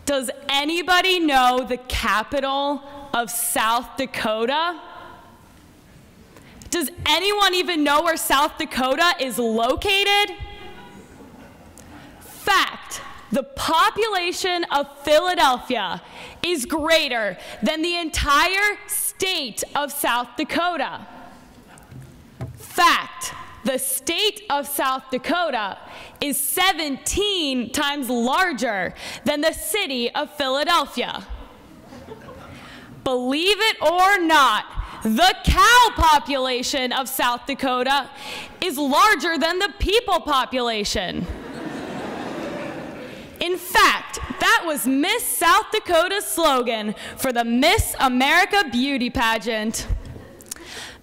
Does anybody know the capital of South Dakota? Does anyone even know where South Dakota is located? Fact, the population of Philadelphia is greater than the entire state of South Dakota. Fact, the state of South Dakota is 17 times larger than the city of Philadelphia. Believe it or not, the cow population of South Dakota is larger than the people population. In fact, that was Miss South Dakota's slogan for the Miss America Beauty Pageant.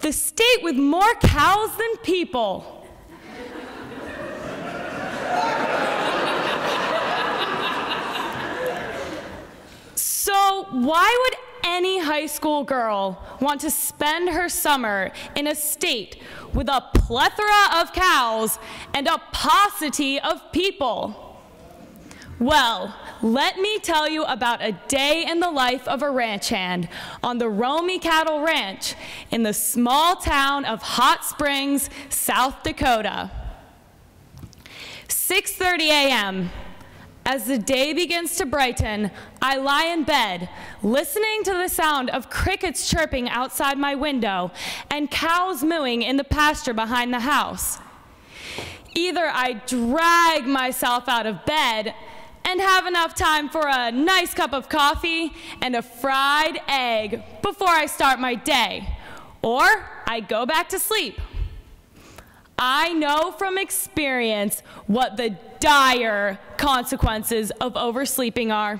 The state with more cows than people. So why would any high school girl want to spend her summer in a state with a plethora of cows and a paucity of people? Well, let me tell you about a day in the life of a ranch hand on the Romy Cattle Ranch in the small town of Hot Springs, South Dakota. 6:30 a.m. As the day begins to brighten, I lie in bed, listening to the sound of crickets chirping outside my window and cows mooing in the pasture behind the house. Either I drag myself out of bed and have enough time for a nice cup of coffee and a fried egg before I start my day, or I go back to sleep. I know from experience what the dire consequences of oversleeping are.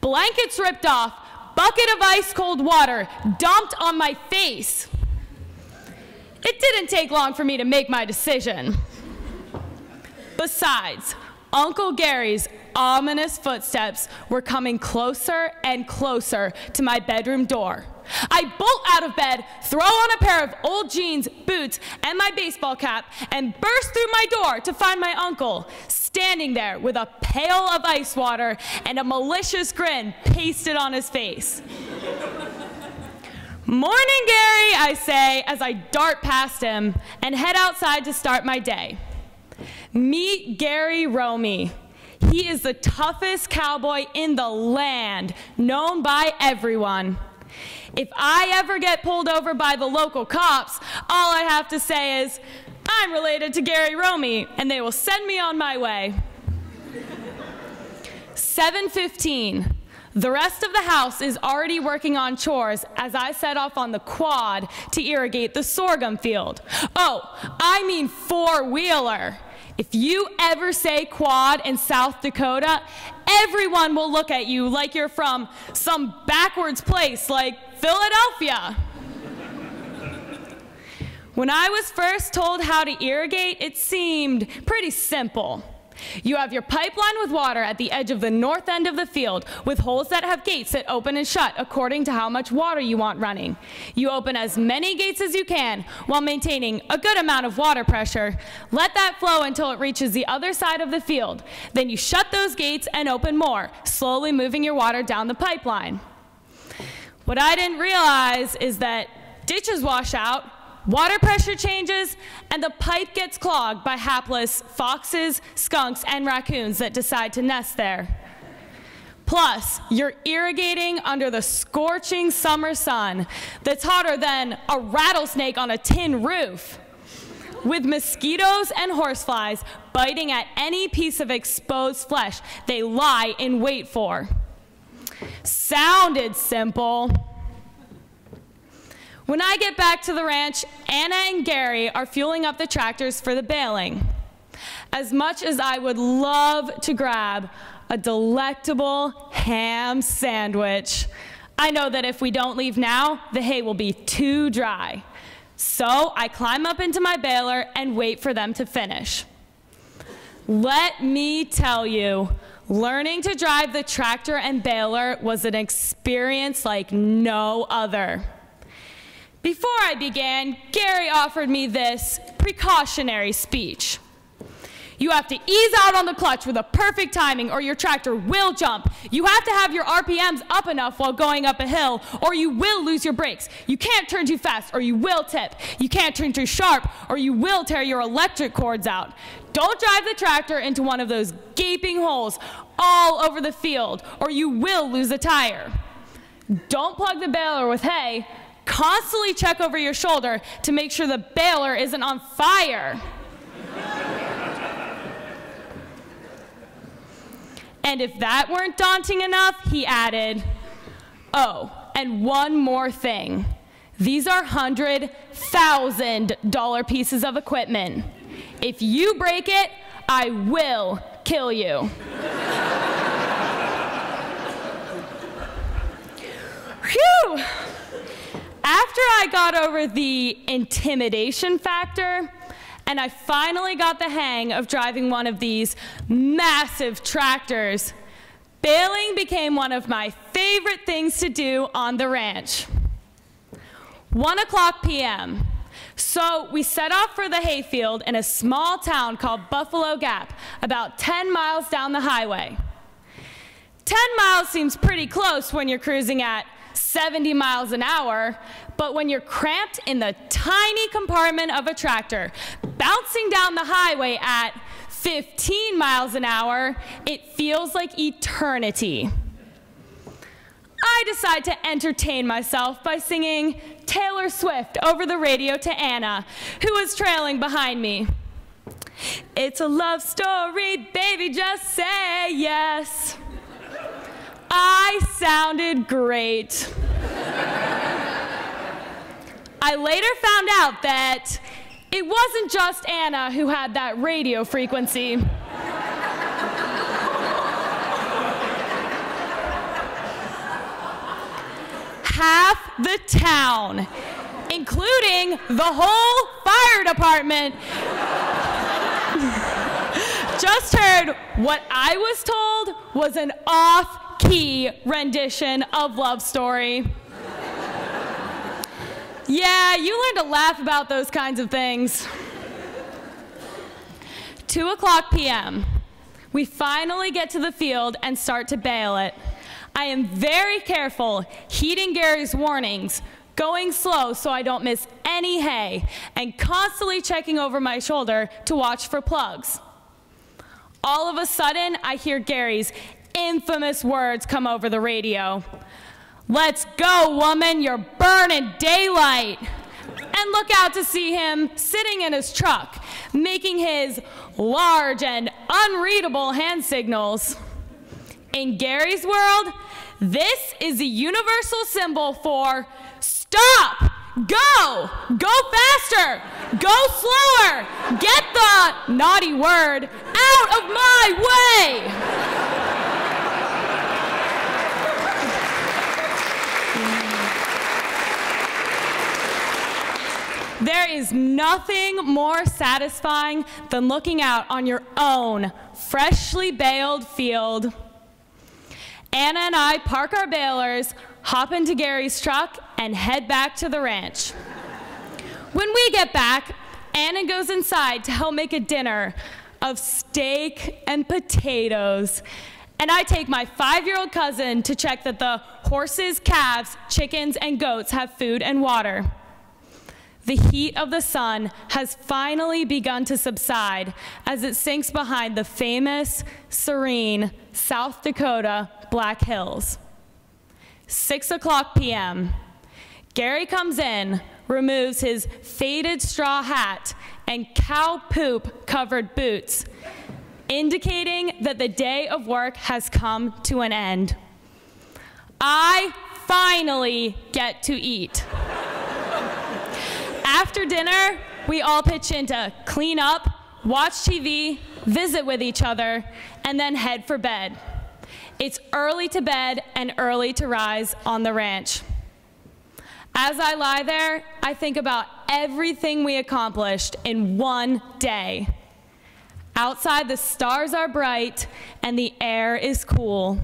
Blankets ripped off, bucket of ice cold water dumped on my face. It didn't take long for me to make my decision. Besides, Uncle Gary's ominous footsteps were coming closer and closer to my bedroom door. I bolt out of bed, throw on a pair of old jeans, boots, and my baseball cap, and burst through my door to find my uncle standing there with a pail of ice water and a malicious grin pasted on his face. "Morning, Gary," I say as I dart past him and head outside to start my day. Meet Gary Romy. He is the toughest cowboy in the land, known by everyone. If I ever get pulled over by the local cops, all I have to say is, "I'm related to Gary Romy," and they will send me on my way. 7:15. The rest of the house is already working on chores as I set off on the quad to irrigate the sorghum field. Oh, I mean four-wheeler. If you ever say quad in South Dakota, everyone will look at you like you're from some backwards place like Philadelphia. When I was first told how to irrigate, it seemed pretty simple. You have your pipeline with water at the edge of the north end of the field with holes that have gates that open and shut according to how much water you want running. You open as many gates as you can while maintaining a good amount of water pressure. Let that flow until it reaches the other side of the field. Then you shut those gates and open more, slowly moving your water down the pipeline. What I didn't realize is that ditches wash out, water pressure changes, and the pipe gets clogged by hapless foxes, skunks, and raccoons that decide to nest there. Plus, you're irrigating under the scorching summer sun that's hotter than a rattlesnake on a tin roof, with mosquitoes and horseflies biting at any piece of exposed flesh they lie in wait for. Sounded simple. When I get back to the ranch, Anna and Gary are fueling up the tractors for the baling. As much as I would love to grab a delectable ham sandwich, I know that if we don't leave now, the hay will be too dry. So I climb up into my baler and wait for them to finish. Let me tell you, learning to drive the tractor and baler was an experience like no other. Before I began, Gary offered me this precautionary speech. You have to ease out on the clutch with a perfect timing or your tractor will jump. You have to have your RPMs up enough while going up a hill or you will lose your brakes. You can't turn too fast or you will tip. You can't turn too sharp or you will tear your electric cords out. Don't drive the tractor into one of those gaping holes all over the field or you will lose a tire. Don't plug the baler with hay. Constantly check over your shoulder to make sure the baler isn't on fire. And if that weren't daunting enough, he added, oh, and one more thing. These are $100,000 pieces of equipment. If you break it, I will kill you. Phew! After I got over the intimidation factor, and I finally got the hang of driving one of these massive tractors, baling became one of my favorite things to do on the ranch. 1:00 p.m. So we set off for the hayfield in a small town called Buffalo Gap, about 10 miles down the highway. 10 miles seems pretty close when you're cruising at 70 miles an hour, but when you're cramped in the tiny compartment of a tractor, bouncing down the highway at 15 miles an hour, it feels like eternity. I decide to entertain myself by singing Taylor Swift over the radio to Anna, who was trailing behind me. It's a love story, baby, just say yes. I sounded great. I later found out that it wasn't just Anna who had that radio frequency. Half the town, including the whole fire department, just heard what I was told was an off-key rendition of Love Story. Yeah, you learn to laugh about those kinds of things. 2:00 p.m. We finally get to the field and start to bale it. I am very careful, heeding Gary's warnings, going slow so I don't miss any hay, and constantly checking over my shoulder to watch for plugs. All of a sudden, I hear Gary's infamous words come over the radio. "Let's go, woman, you're burning daylight." And look out to see him sitting in his truck, making his large and unreadable hand signals. In Gary's world, this is a universal symbol for stop, go, go faster, go slower, get the naughty word out of my way. There is nothing more satisfying than looking out on your own freshly baled field. Anna and I park our balers, hop into Gary's truck, and head back to the ranch. When we get back, Anna goes inside to help make a dinner of steak and potatoes. And I take my 5-year-old cousin to check that the horses, calves, chickens, and goats have food and water. The heat of the sun has finally begun to subside as it sinks behind the famous, serene South Dakota Black Hills. 6:00 p.m. Gary comes in, removes his faded straw hat and cow poop covered boots, indicating that the day of work has come to an end. I finally get to eat. After dinner, we all pitch in to clean up, watch TV, visit with each other, and then head for bed. It's early to bed and early to rise on the ranch. As I lie there, I think about everything we accomplished in one day. Outside, the stars are bright and the air is cool.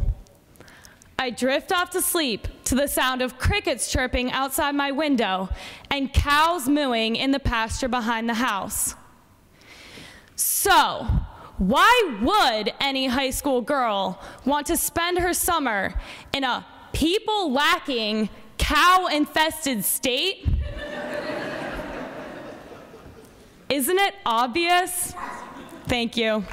I drift off to sleep to the sound of crickets chirping outside my window and cows mooing in the pasture behind the house. So, why would any high school girl want to spend her summer in a people-lacking, cow-infested state? Isn't it obvious? Thank you.